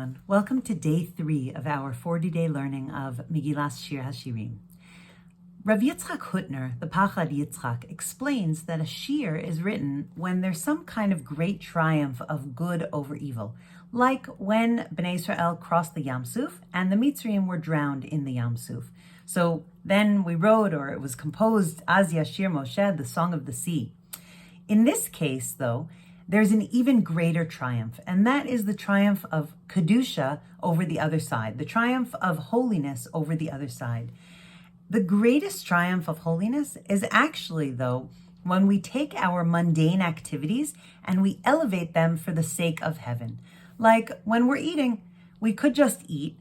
everyone. Welcome to day 3 of our 40-day learning of Megillas Shir Hashirim. Rav Yitzchak Hutner, the Pachad Yitzchak, explains that a shir is written when there's some kind of great triumph of good over evil, like when Bnei Israel crossed the Yam Suf and the Mitzrayim were drowned in the Yam Suf. So then we wrote, or it was composed, Az Yashir Moshe, the Song of the Sea. In this case, though, there's an even greater triumph, and that is the triumph of Kedusha over the other side, the triumph of holiness over the other side. The greatest triumph of holiness is actually, though, when we take our mundane activities and we elevate them for the sake of heaven. Like when we're eating, we could just eat,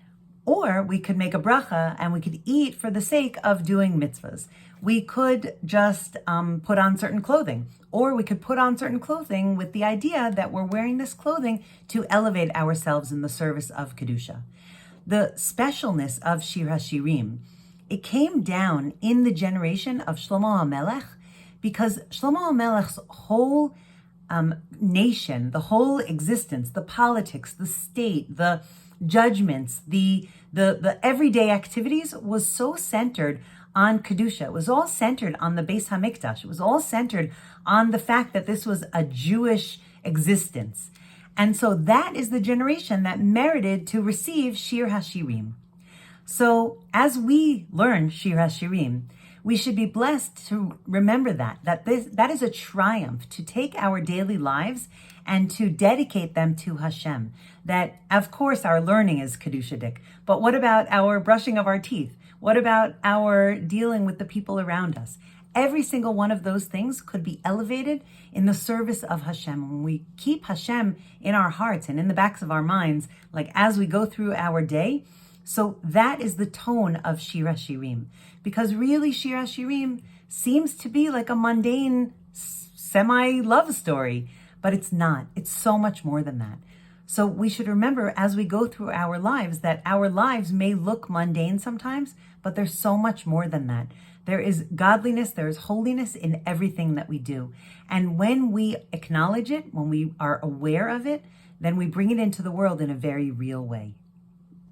or we could make a bracha and we could eat for the sake of doing mitzvahs. We could just put on certain clothing, or we could put on certain clothing with the idea that we're wearing this clothing to elevate ourselves in the service of Kedusha. The specialness of Shir Hashirim, it came down in the generation of Shlomo HaMelech, because Shlomo HaMelech's whole nation, the whole existence, the politics, the state, the judgments, the everyday activities was so centered on Kedusha. It was all centered on the Beis HaMikdash. It was all centered on the fact that this was a Jewish existence. And so that is the generation that merited to receive Shir Hashirim. So as we learn Shir Hashirim, we should be blessed to remember that is a triumph, to take our daily lives and to dedicate them to Hashem. That, of course, our learning is Kedushadik, but what about our brushing of our teeth? What about our dealing with the people around us? Every single one of those things could be elevated in the service of Hashem. When we keep Hashem in our hearts and in the backs of our minds, like as we go through our day, so that is the tone of Shir Hashirim. Because really Shir Hashirim seems to be like a mundane semi-love story, but it's not. It's so much more than that. So we should remember as we go through our lives that our lives may look mundane sometimes, but there's so much more than that. There is godliness, there is holiness in everything that we do. And when we acknowledge it, when we are aware of it, then we bring it into the world in a very real way.